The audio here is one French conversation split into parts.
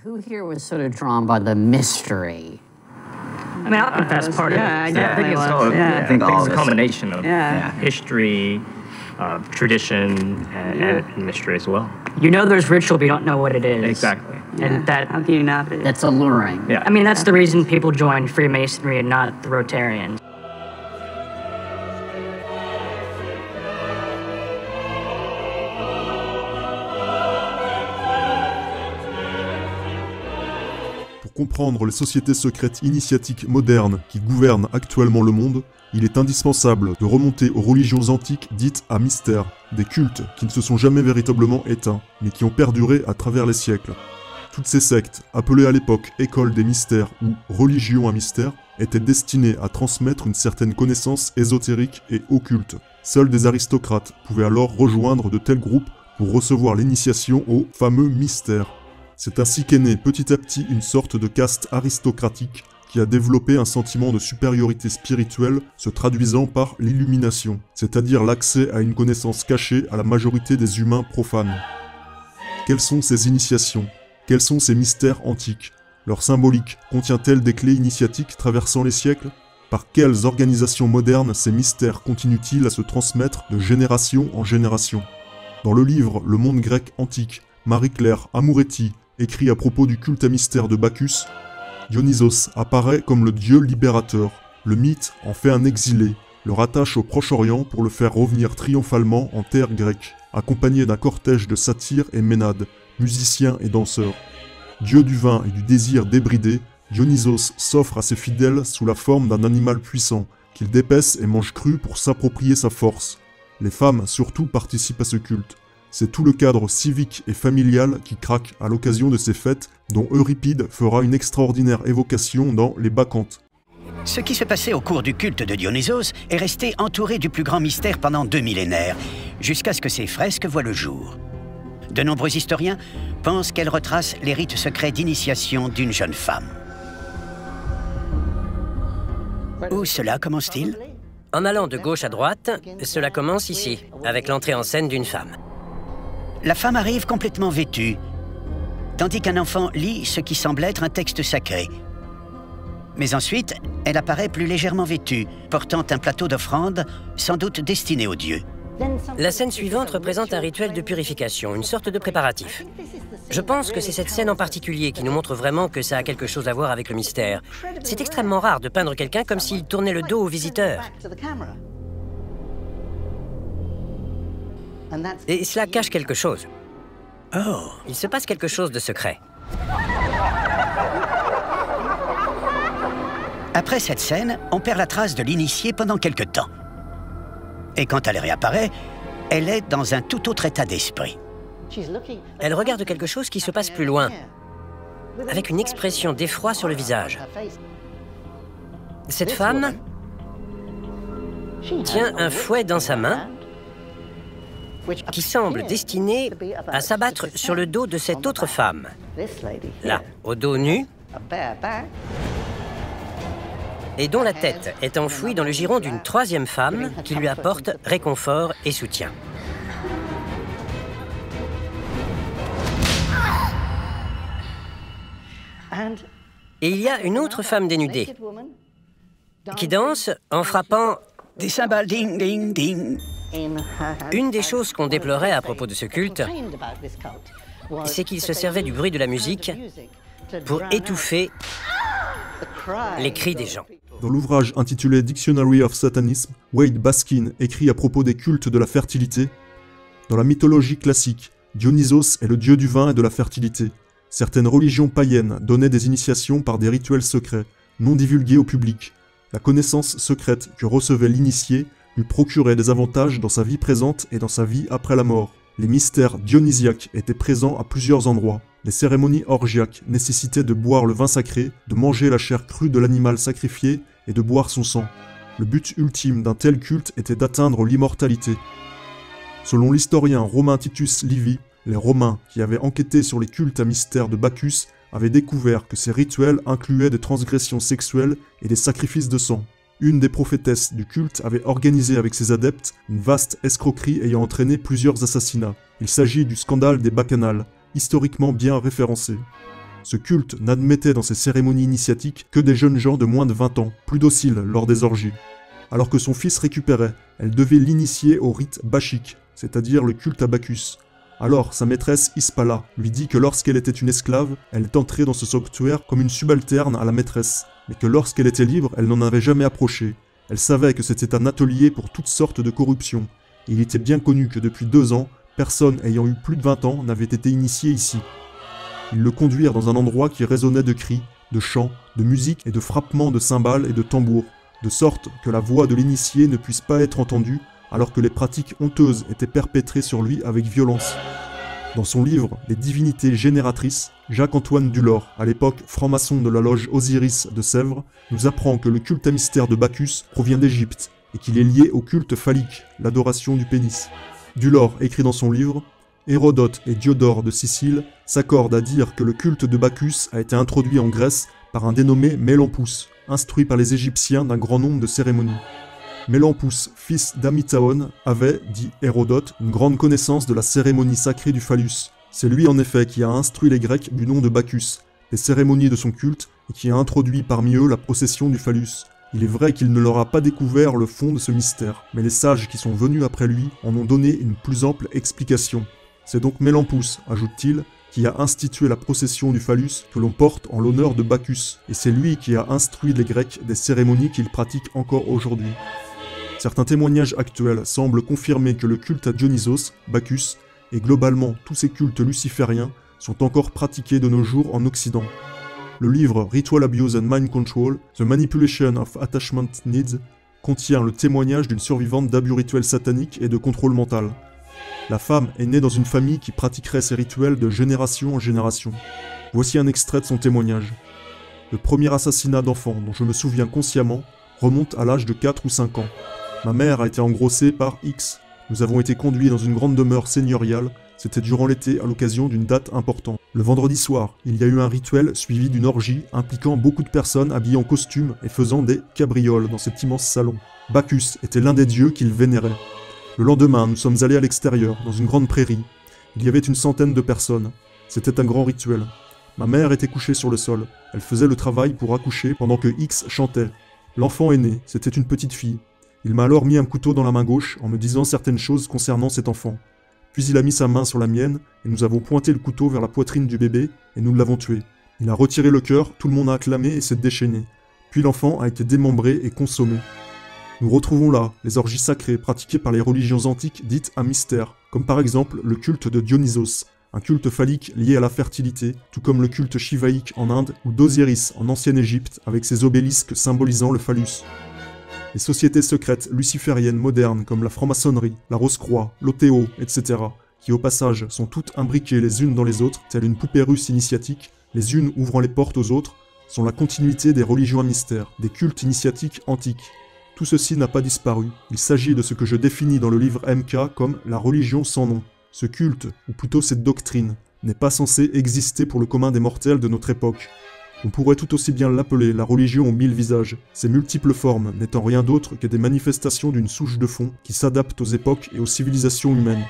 Who here was sort of drawn by the mystery? I mean, I think that's part of it. I think it's all. I think all it's a combination of history, tradition, and mystery as well. You know there's ritual, but you don't know what it is. Exactly. And that, how can you not be? That's alluring. Yeah. I mean, that's the reason people join Freemasonry and not the Rotarians. Pour comprendre les sociétés secrètes initiatiques modernes qui gouvernent actuellement le monde, il est indispensable de remonter aux religions antiques dites à mystère, des cultes qui ne se sont jamais véritablement éteints, mais qui ont perduré à travers les siècles. Toutes ces sectes, appelées à l'époque écoles des mystères ou religions à mystère, étaient destinées à transmettre une certaine connaissance ésotérique et occulte. Seuls des aristocrates pouvaient alors rejoindre de tels groupes pour recevoir l'initiation au fameux mystère. C'est ainsi qu'est née petit à petit une sorte de caste aristocratique qui a développé un sentiment de supériorité spirituelle se traduisant par l'illumination, c'est-à-dire l'accès à une connaissance cachée à la majorité des humains profanes. Quelles sont ces initiations? Quels sont ces mystères antiques? Leur symbolique contient-elle des clés initiatiques traversant les siècles? Par quelles organisations modernes ces mystères continuent-ils à se transmettre de génération en génération? Dans le livre Le monde grec antique, Marie-Claire Amouretti écrit à propos du culte à mystère de Bacchus, Dionysos apparaît comme le dieu libérateur. Le mythe en fait un exilé, le rattache au Proche-Orient pour le faire revenir triomphalement en terre grecque, accompagné d'un cortège de satyres et ménades, musiciens et danseurs. Dieu du vin et du désir débridé, Dionysos s'offre à ses fidèles sous la forme d'un animal puissant, qu'il dépèce et mange cru pour s'approprier sa force. Les femmes surtout participent à ce culte. C'est tout le cadre civique et familial qui craque à l'occasion de ces fêtes, dont Euripide fera une extraordinaire évocation dans Les Bacchantes. Ce qui se passait au cours du culte de Dionysos est resté entouré du plus grand mystère pendant 2 millénaires, jusqu'à ce que ces fresques voient le jour. De nombreux historiens pensent qu'elles retracent les rites secrets d'initiation d'une jeune femme. Où cela commence-t-il? En allant de gauche à droite, cela commence ici, avec l'entrée en scène d'une femme. La femme arrive complètement vêtue, tandis qu'un enfant lit ce qui semble être un texte sacré. Mais ensuite, elle apparaît plus légèrement vêtue, portant un plateau d'offrande, sans doute destiné aux dieux. La scène suivante représente un rituel de purification, une sorte de préparatif. Je pense que c'est cette scène en particulier qui nous montre vraiment que ça a quelque chose à voir avec le mystère. C'est extrêmement rare de peindre quelqu'un comme s'il tournait le dos aux visiteurs. Et cela cache quelque chose. Oh! Il se passe quelque chose de secret. Après cette scène, on perd la trace de l'initié pendant quelque temps. Et quand elle réapparaît, elle est dans un tout autre état d'esprit. Elle regarde quelque chose qui se passe plus loin, avec une expression d'effroi sur le visage. Cette femme tient un fouet dans sa main qui semble destiné à s'abattre sur le dos de cette autre femme, là, au dos nu, et dont la tête est enfouie dans le giron d'une troisième femme qui lui apporte réconfort et soutien. Et il y a une autre femme dénudée qui danse en frappant des cymbales ding ding ding. Une des choses qu'on déplorait à propos de ce culte, c'est qu'il se servait du bruit de la musique pour étouffer les cris des gens. Dans l'ouvrage intitulé Dictionary of Satanism, Wade Baskin écrit à propos des cultes de la fertilité. Dans la mythologie classique, Dionysos est le dieu du vin et de la fertilité. Certaines religions païennes donnaient des initiations par des rituels secrets, non divulgués au public. La connaissance secrète que recevait l'initié lui procurait des avantages dans sa vie présente et dans sa vie après la mort. Les mystères dionysiaques étaient présents à plusieurs endroits. Les cérémonies orgiaques nécessitaient de boire le vin sacré, de manger la chair crue de l'animal sacrifié et de boire son sang. Le but ultime d'un tel culte était d'atteindre l'immortalité. Selon l'historien romain Titus Livy, les Romains qui avaient enquêté sur les cultes à mystère de Bacchus avaient découvert que ces rituels incluaient des transgressions sexuelles et des sacrifices de sang. Une des prophétesses du culte avait organisé avec ses adeptes une vaste escroquerie ayant entraîné plusieurs assassinats. Il s'agit du scandale des Bacchanales, historiquement bien référencé. Ce culte n'admettait dans ses cérémonies initiatiques que des jeunes gens de moins de 20 ans, plus dociles lors des orgies. Alors que son fils récupérait, elle devait l'initier au rite bachique, c'est-à-dire le culte à Bacchus. Alors, sa maîtresse Ispala lui dit que lorsqu'elle était une esclave, elle entrait dans ce sanctuaire comme une subalterne à la maîtresse, mais que lorsqu'elle était libre, elle n'en avait jamais approché. Elle savait que c'était un atelier pour toutes sortes de corruptions. Et il était bien connu que depuis 2 ans, personne ayant eu plus de 20 ans n'avait été initié ici. Ils le conduirent dans un endroit qui résonnait de cris, de chants, de musique et de frappements de cymbales et de tambours, de sorte que la voix de l'initié ne puisse pas être entendue alors que les pratiques honteuses étaient perpétrées sur lui avec violence. Dans son livre « Les divinités génératrices », Jacques-Antoine Dulor, à l'époque franc-maçon de la loge Osiris de Sèvres, nous apprend que le culte à mystère de Bacchus provient d'Égypte et qu'il est lié au culte phallique, l'adoration du pénis. Dulor écrit dans son livre « Hérodote et Diodore de Sicile s'accordent à dire que le culte de Bacchus a été introduit en Grèce par un dénommé Mélampous, instruit par les Égyptiens d'un grand nombre de cérémonies. Mélampous, fils d'Amythaon, avait, dit Hérodote, une grande connaissance de la cérémonie sacrée du phallus. C'est lui en effet qui a instruit les Grecs du nom de Bacchus, les cérémonies de son culte, et qui a introduit parmi eux la procession du phallus. Il est vrai qu'il ne leur a pas découvert le fond de ce mystère, mais les sages qui sont venus après lui en ont donné une plus ample explication. C'est donc Mélampous, ajoute-t-il, qui a institué la procession du phallus que l'on porte en l'honneur de Bacchus, et c'est lui qui a instruit les Grecs des cérémonies qu'ils pratiquent encore aujourd'hui. Certains témoignages actuels semblent confirmer que le culte à Dionysos, Bacchus, et globalement tous ces cultes lucifériens sont encore pratiqués de nos jours en Occident. Le livre Ritual Abuse and Mind Control, The Manipulation of Attachment Needs, contient le témoignage d'une survivante d'abus rituels sataniques et de contrôle mental. La femme est née dans une famille qui pratiquerait ces rituels de génération en génération. Voici un extrait de son témoignage. Le premier assassinat d'enfant dont je me souviens consciemment remonte à l'âge de 4 ou 5 ans. Ma mère a été engrossée par X. Nous avons été conduits dans une grande demeure seigneuriale, c'était durant l'été à l'occasion d'une date importante. Le vendredi soir, il y a eu un rituel suivi d'une orgie impliquant beaucoup de personnes habillées en costume et faisant des cabrioles dans cet immense salon. Bacchus était l'un des dieux qu'il vénérait. Le lendemain, nous sommes allés à l'extérieur, dans une grande prairie. Il y avait une centaine de personnes. C'était un grand rituel. Ma mère était couchée sur le sol. Elle faisait le travail pour accoucher pendant que X chantait. L'enfant est né, c'était une petite fille. Il m'a alors mis un couteau dans la main gauche en me disant certaines choses concernant cet enfant. Puis il a mis sa main sur la mienne et nous avons pointé le couteau vers la poitrine du bébé et nous l'avons tué. Il a retiré le cœur, tout le monde a acclamé et s'est déchaîné. Puis l'enfant a été démembré et consommé. Nous retrouvons là les orgies sacrées pratiquées par les religions antiques dites à mystère, comme par exemple le culte de Dionysos, un culte phallique lié à la fertilité, tout comme le culte shivaïque en Inde ou d'Osiris en ancienne Égypte avec ses obélisques symbolisant le phallus. Les sociétés secrètes lucifériennes modernes comme la franc-maçonnerie, la Rose-Croix, l'Othéo, etc., qui au passage sont toutes imbriquées les unes dans les autres, telles une poupée russe initiatique, les unes ouvrant les portes aux autres, sont la continuité des religions à mystère, des cultes initiatiques antiques. Tout ceci n'a pas disparu, il s'agit de ce que je définis dans le livre MK comme la religion sans nom. Ce culte, ou plutôt cette doctrine, n'est pas censé exister pour le commun des mortels de notre époque. On pourrait tout aussi bien l'appeler la religion aux 1000 visages, ces multiples formes n'étant rien d'autre que des manifestations d'une souche de fond qui s'adapte aux époques et aux civilisations humaines.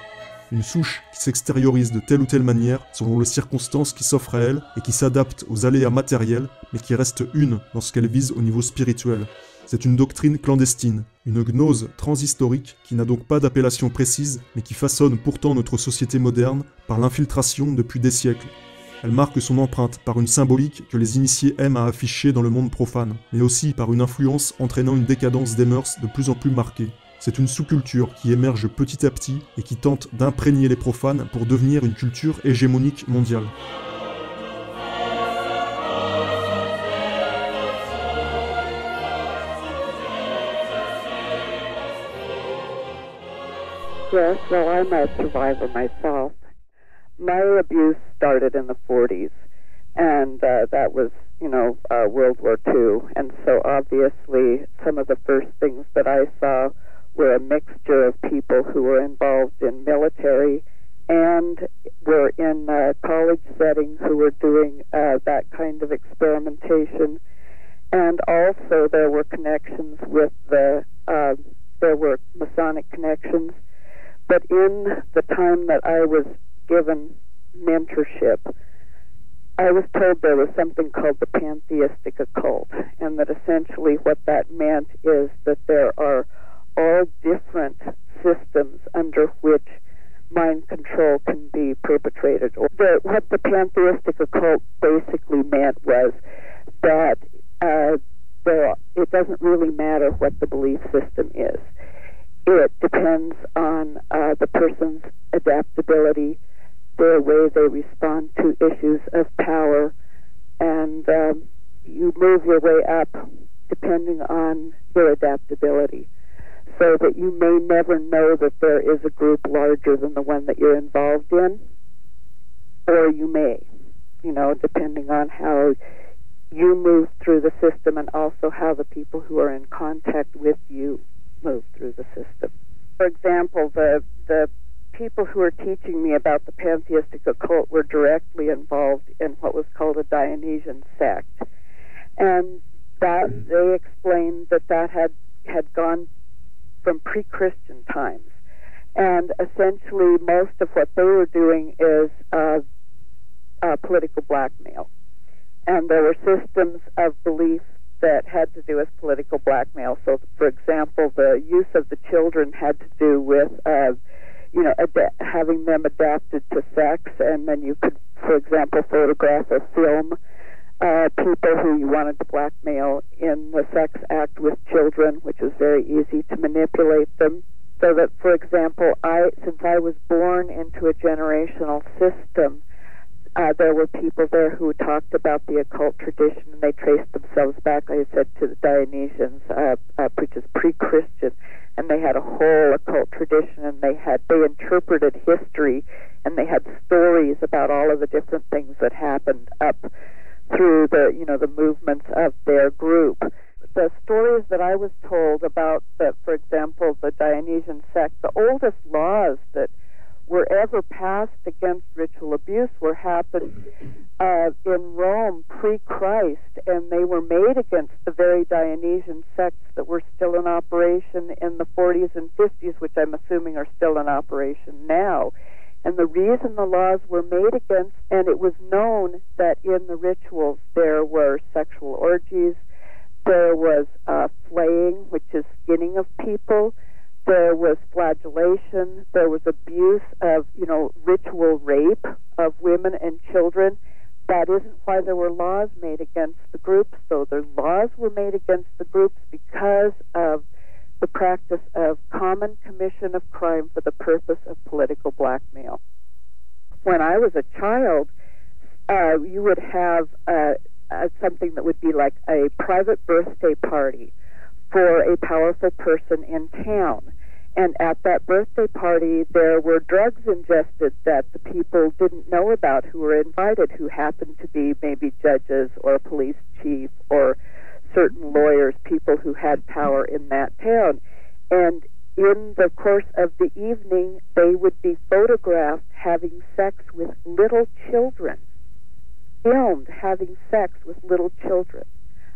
Une souche qui s'extériorise de telle ou telle manière selon les circonstances qui s'offrent à elle et qui s'adapte aux aléas matériels, mais qui reste une dans ce qu'elle vise au niveau spirituel. C'est une doctrine clandestine, une gnose transhistorique qui n'a donc pas d'appellation précise, mais qui façonne pourtant notre société moderne par l'infiltration depuis des siècles. Elle marque son empreinte par une symbolique que les initiés aiment à afficher dans le monde profane, mais aussi par une influence entraînant une décadence des mœurs de plus en plus marquée. C'est une sous-culture qui émerge petit à petit et qui tente d'imprégner les profanes pour devenir une culture hégémonique mondiale. Yes, well, I'm a survivor myself. My abuse started in the 40s, and that was, World War II. And so obviously some of the first things that I saw were a mixture of people who were involved in military and were in college settings who were doing that kind of experimentation. And also there were connections with there were Masonic connections. But in the time that I was given mentorship, I was told there was something called the pantheistic occult, and that essentially what that meant is that there are all different systems under which mind control can be perpetrated. What the pantheistic occult basically meant was that it doesn't really matter what the belief system is. It depends on the person's adaptability, their way they respond to issues of power, and you move your way up depending on your adaptability, so that you may never know that there is a group larger than the one that you're involved in, or you may, depending on how you move through the system and also how the people who are in contact with you move through the system. For example, the people who are teaching me about the pantheistic occult were directly involved in what was called a Dionysian sect. And that they explained that had gone from pre-Christian times. And essentially most of what they were doing is political blackmail. And there were systems of belief that had to do with political blackmail. So, for example, the use of the children had to do with having them adapted to sex, and then you could, for example, photograph or film people who you wanted to blackmail in the sex act with children, which was very easy to manipulate them. So that, for example, since I was born into a generational system, there were people there who talked about the occult tradition, and they traced themselves back, like I said, to the Dionysians, which is pre-Christian, and they had a whole occult tradition, and they interpreted history, and they had stories about all of the different things that happened up through the movements of their group. The stories that I was told about, for example, the Dionysian sect, the oldest laws that were ever passed against ritual abuse happened in Rome pre-Christ, and they were made against the very Dionysian sects that were still in operation in the 40s and 50s, which I'm assuming are still in operation now. And the reason the laws were made against, and it was known that in the rituals there were sexual orgies, there was flaying, which is skinning of people, there was flagellation, there was abuse of, ritual rape of women and children. That isn't why there were laws made against the groups, though. The laws were made against the groups because of the practice of common commission of crime for the purpose of political blackmail. When I was a child, you would have something that would be like a private birthday party for a powerful person in town. And at that birthday party, there were drugs ingested that the people didn't know about who were invited, who happened to be maybe judges or a police chief or certain lawyers, people who had power in that town. And in the course of the evening, they would be photographed having sex with little children, filmed having sex with little children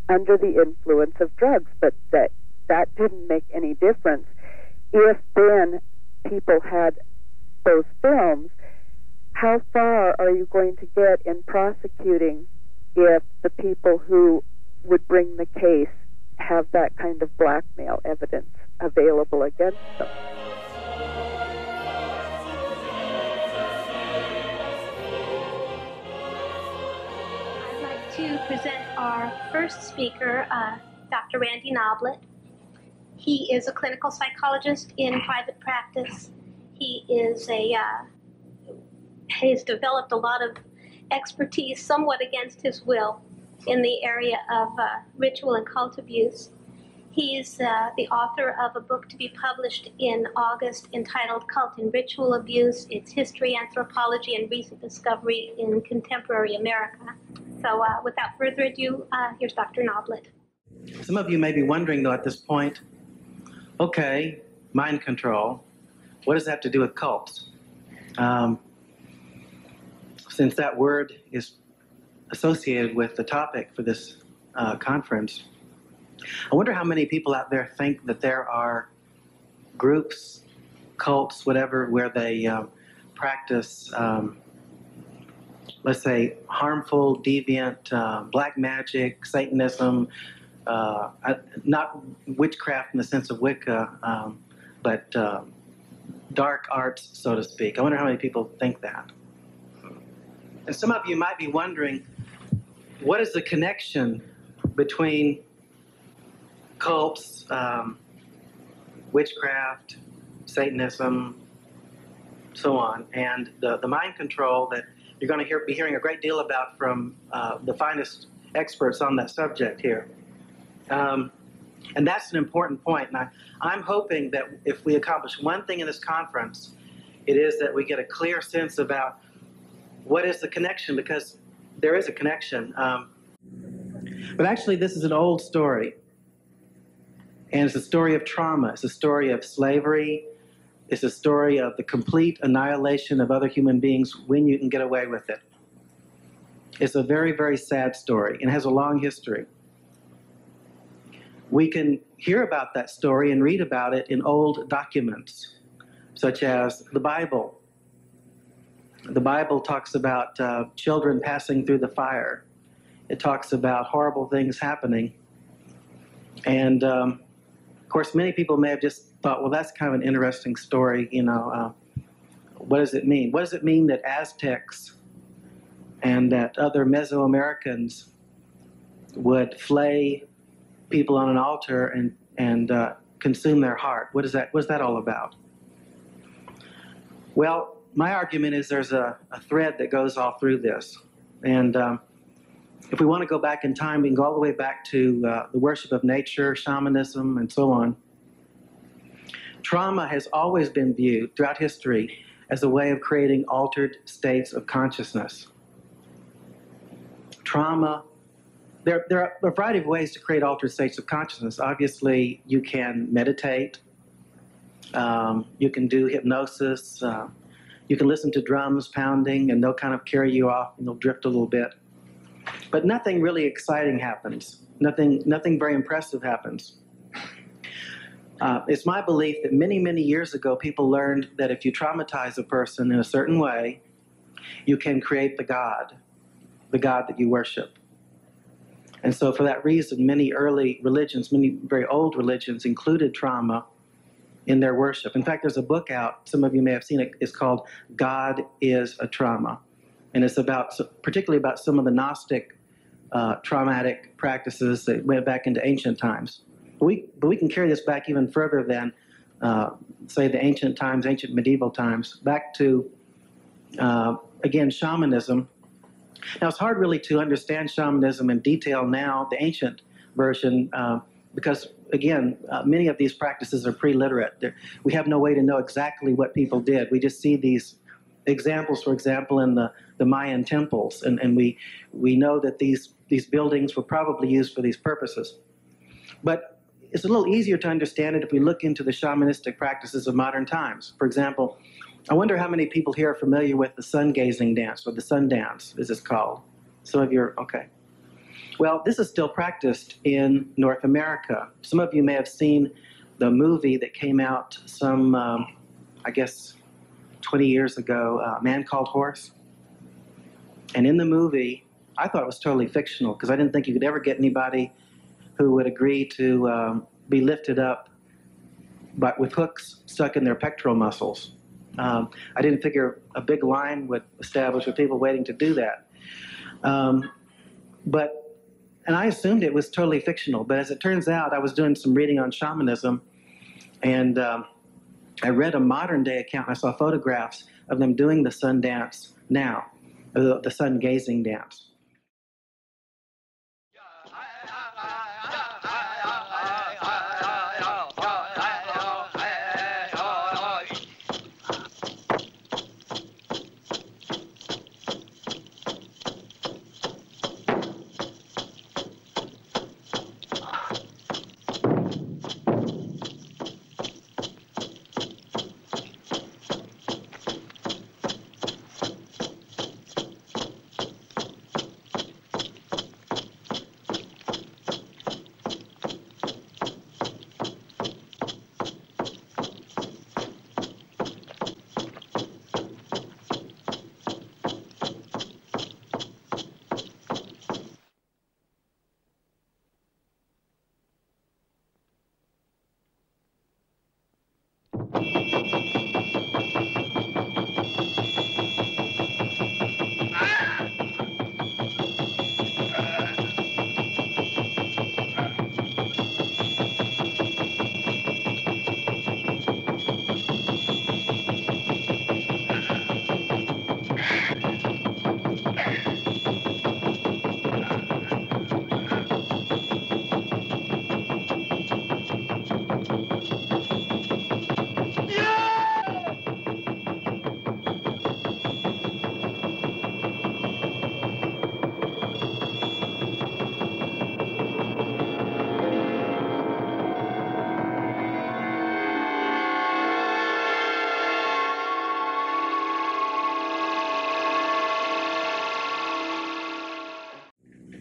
under the influence of drugs. But that didn't make any difference. If then people had those films, how far are you going to get in prosecuting if the people who would bring the case have that kind of blackmail evidence available against them? I'd like to present our first speaker, Dr. Randy Noblitt. He is a clinical psychologist in private practice. He is he's developed a lot of expertise, somewhat against his will, in the area of ritual and cult abuse. He's the author of a book to be published in August entitled Cult and Ritual Abuse, Its History, Anthropology, and Recent Discovery in Contemporary America. So without further ado, here's Dr. Noblitt. Some of you may be wondering, though, at this point, okay, mind control, what does that have to do with cults? Since that word is associated with the topic for this conference, I wonder how many people out there think that there are groups, cults, whatever, where they practice let's say, harmful, deviant, black magic, Satanism, not witchcraft in the sense of Wicca, but dark arts, so to speak. I wonder how many people think that. And some of you might be wondering, what is the connection between cults, witchcraft, Satanism, so on, and the mind control that you're going to be hearing a great deal about from the finest experts on that subject here. And that's an important point. And I'm hoping that if we accomplish one thing in this conference, it is that we get a clear sense about what is the connection, because there is a connection. But actually, this is an old story. And it's a story of trauma. It's a story of slavery. It's a story of the complete annihilation of other human beings when you can get away with it. It's a very, very sad story, and it has a long history. We can hear about that story and read about it in old documents, such as the Bible. The Bible talks about children passing through the fire. It talks about horrible things happening. And, of course, many people may have just thought, well, that's kind of an interesting story, you know. What does it mean? What does it mean that Aztecs and that other Mesoamericans would flay people on an altar and consume their heart? What's that all about? Well, my argument is there's a thread that goes all through this. And if we want to go back in time, we can go all the way back to the worship of nature, shamanism, and so on. Trauma has always been viewed throughout history as a way of creating altered states of consciousness. Trauma, there are a variety of ways to create altered states of consciousness. Obviously, you can meditate, you can do hypnosis, you can listen to drums pounding and they'll kind of carry you off and they'll drift a little bit. But nothing really exciting happens. Nothing very impressive happens. It's my belief that many, many years ago, people learned that if you traumatize a person in a certain way, you can create the God that you worship. And so for that reason, many early religions, many very old religions included trauma in their worship. In fact, there's a book out, some of you may have seen it, it's called God is a Trauma. And it's particularly about some of the Gnostic traumatic practices that went back into ancient times. But we can carry this back even further than, say, the ancient times, ancient medieval times, back to, again, shamanism. Now, it's hard really to understand shamanism in detail now, the ancient version, because, again, many of these practices are pre-literate. We have no way to know exactly what people did. We just see these examples, for example, in the Mayan temples, and we know that these buildings were probably used for these purposes. But it's a little easier to understand it if we look into the shamanistic practices of modern times. For example, I wonder how many people here are familiar with the sun-gazing dance, or the sun dance, as it's called. Some of you are, okay. Well, this is still practiced in North America. Some of you may have seen the movie that came out some, I guess, 20 years ago, A Man Called Horse. And in the movie, I thought it was totally fictional, because I didn't think you could ever get anybody who would agree to be lifted up but with hooks stuck in their pectoral muscles. I didn't figure a big line would establish with people waiting to do that. And I assumed it was totally fictional, but as it turns out, I was doing some reading on shamanism, and I read a modern day account. I saw photographs of them doing the sun dance now, the sun gazing dance.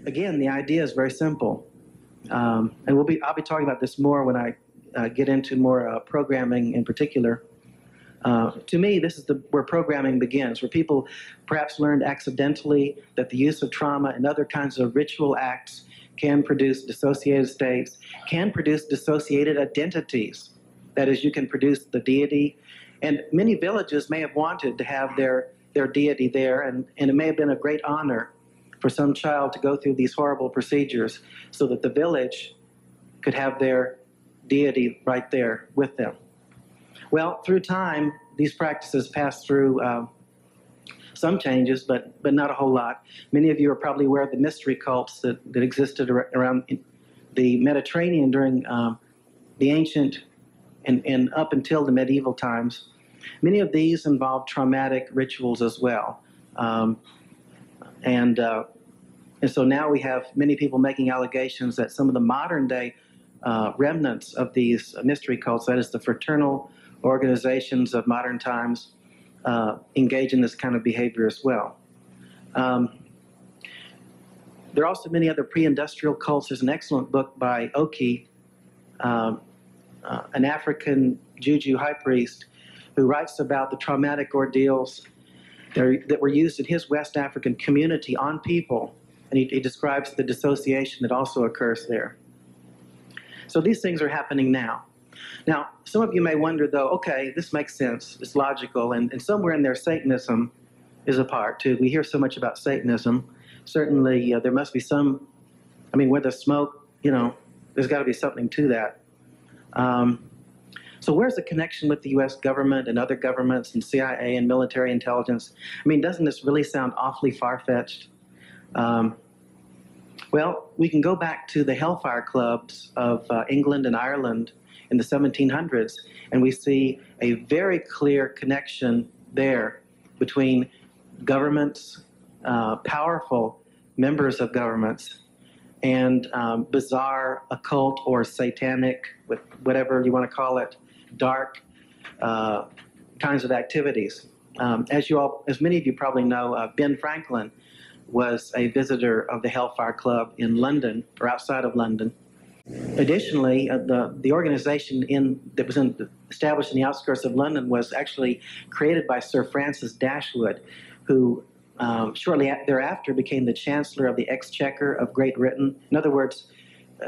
again, the idea is very simple. And I'll be talking about this more when I get into more programming in particular. To me, this is where programming begins, where people perhaps learned accidentally that the use of trauma and other kinds of ritual acts can produce dissociated states, can produce dissociated identities. That is, you can produce the deity. And many villages may have wanted to have their deity there, and it may have been a great honor for some child to go through these horrible procedures so that the village could have their deity right there with them. Well, through time, these practices pass through some changes, but not a whole lot. Many of you are probably aware of the mystery cults that existed around the Mediterranean during the ancient and up until the medieval times. Many of these involve traumatic rituals as well. And so now we have many people making allegations that some of the modern day remnants of these mystery cults, that is the fraternal organizations of modern times, engage in this kind of behavior as well. There are also many other pre-industrial cults. There's an excellent book by Oki, an African Juju high priest, who writes about the traumatic ordeals that were used in his West African community on people, and he describes the dissociation that also occurs there. So these things are happening now. Now, some of you may wonder, though, okay, this makes sense, it's logical, and somewhere in there Satanism is a part, too. We hear so much about Satanism. Certainly, there must be some, I mean, where there's smoke, there's got to be something to that. So where's the connection with the U.S. government and other governments and CIA and military intelligence? I mean, doesn't this really sound awfully far-fetched? Well, we can go back to the Hellfire Clubs of England and Ireland in the 1700s, and we see a very clear connection there between governments, powerful members of governments, and bizarre, occult, or satanic, whatever you want to call it, dark kinds of activities. As many of you probably know, Ben Franklin was a visitor of the Hellfire Club in London, or outside of London. Additionally, the organization that was established in the outskirts of London was actually created by Sir Francis Dashwood, who shortly thereafter became the Chancellor of the Exchequer of Great Britain. In other words,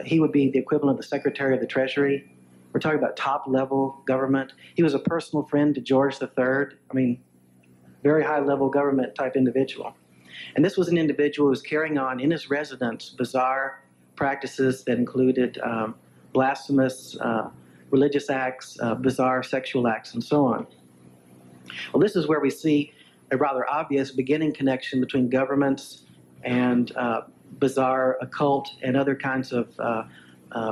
he would be the equivalent of the Secretary of the Treasury. We're talking about top-level government. He was a personal friend to George III. I mean, very high-level government-type individual. And this was an individual who was carrying on in his residence bizarre practices that included blasphemous religious acts, bizarre sexual acts, and so on. Well, this is where we see a rather obvious beginning connection between governments and bizarre occult and other kinds of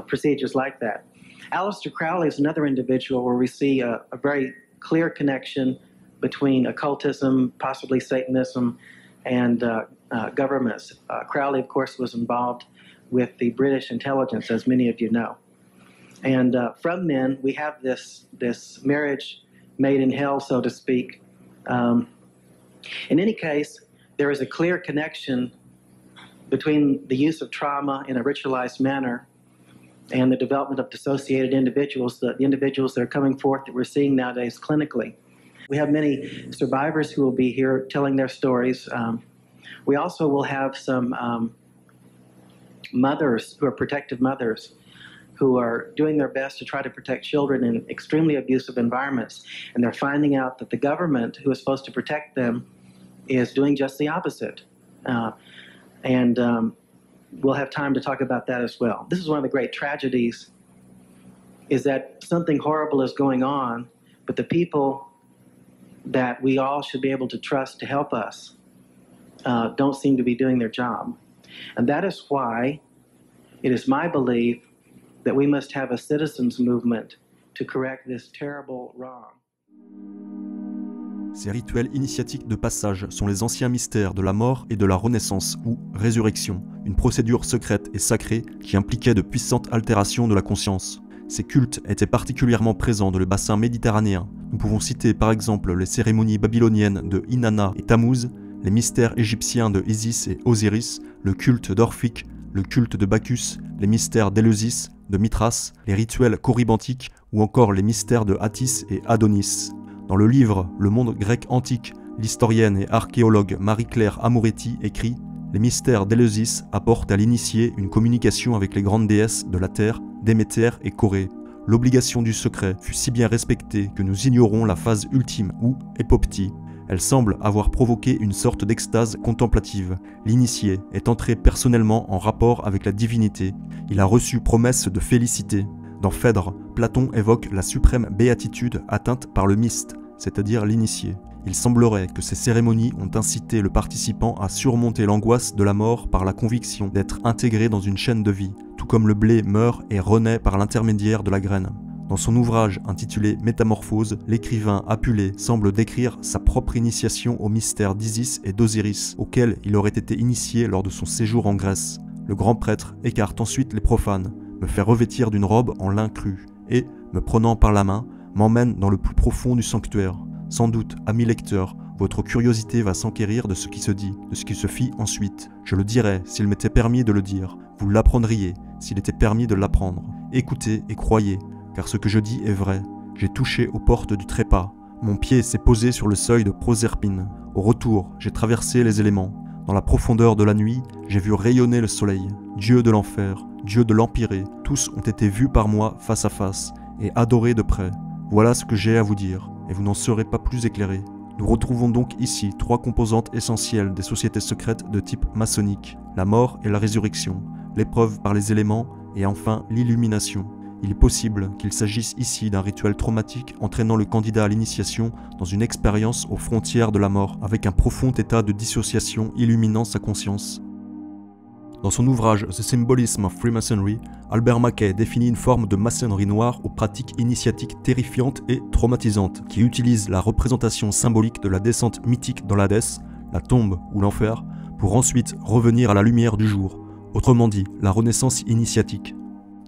procedures like that. Aleister Crowley is another individual where we see a very clear connection between occultism, possibly Satanism, and governments. Crowley, of course, was involved with the British intelligence, as many of you know. And from then, we have this marriage made in hell, so to speak. In any case, there is a clear connection between the use of trauma in a ritualized manner and the development of dissociated individuals, the individuals that are coming forth that we're seeing nowadays clinically. We have many survivors who will be here telling their stories. We also will have some mothers who are protective mothers who are doing their best to try to protect children in extremely abusive environments. And they're finding out that the government, who is supposed to protect them, is doing just the opposite. We'll have time to talk about that as well. This is one of the great tragedies, is that something horrible is going on, but the people that we all should be able to trust to help us don't seem to be doing their job. And that is why it is my belief that we must have a citizens movement to correct this terrible wrong. Ces rituels initiatiques de passage sont les anciens mystères de la mort et de la renaissance ou résurrection, une procédure secrète et sacrée qui impliquait de puissantes altérations de la conscience. Ces cultes étaient particulièrement présents dans le bassin méditerranéen. Nous pouvons citer par exemple les cérémonies babyloniennes de Inanna et Tammuz, les mystères égyptiens de Isis et Osiris, le culte d'Orphique, le culte de Bacchus, les mystères d'Éleusis, de Mithras, les rituels corybantiques ou encore les mystères de Attis et Adonis. Dans le livre Le monde grec antique, l'historienne et archéologue Marie-Claire Amoretti écrit « Les mystères d'Éleusis apportent à l'initié une communication avec les grandes déesses de la terre, Déméter et Corée. L'obligation du secret fut si bien respectée que nous ignorons la phase ultime ou époptie. Elle semble avoir provoqué une sorte d'extase contemplative. L'initié est entré personnellement en rapport avec la divinité. Il a reçu promesse de félicité. Dans Phèdre, Platon évoque la suprême béatitude atteinte par le myste, c'est-à-dire l'initié. Il semblerait que ces cérémonies ont incité le participant à surmonter l'angoisse de la mort par la conviction d'être intégré dans une chaîne de vie, tout comme le blé meurt et renaît par l'intermédiaire de la graine. Dans son ouvrage intitulé Métamorphose, l'écrivain Apulée semble décrire sa propre initiation au mystère d'Isis et d'Osiris, auquel il aurait été initié lors de son séjour en Grèce. Le grand prêtre écarte ensuite les profanes, me fait revêtir d'une robe en lin cru, et, me prenant par la main, m'emmène dans le plus profond du sanctuaire. Sans doute, ami lecteur, votre curiosité va s'enquérir de ce qui se dit, de ce qui se fit ensuite. Je le dirais s'il m'était permis de le dire, vous l'apprendriez s'il était permis de l'apprendre. Écoutez et croyez, car ce que je dis est vrai. J'ai touché aux portes du trépas. Mon pied s'est posé sur le seuil de Proserpine. Au retour, j'ai traversé les éléments. Dans la profondeur de la nuit, j'ai vu rayonner le soleil. Dieu de l'enfer, Dieu de l'empyrée, tous ont été vus par moi face à face et adorés de près. Voilà ce que j'ai à vous dire, et vous n'en serez pas plus éclairés. Nous retrouvons donc ici 3 composantes essentielles des sociétés secrètes de type maçonnique, la mort et la résurrection, l'épreuve par les éléments et enfin l'illumination. Il est possible qu'il s'agisse ici d'un rituel traumatique entraînant le candidat à l'initiation dans une expérience aux frontières de la mort, avec un profond état de dissociation illuminant sa conscience. Dans son ouvrage The Symbolism of Freemasonry, Albert Mackay définit une forme de maçonnerie noire aux pratiques initiatiques terrifiantes et traumatisantes, qui utilise la représentation symbolique de la descente mythique dans l'Hadès, la tombe ou l'enfer, pour ensuite revenir à la lumière du jour, autrement dit, la renaissance initiatique.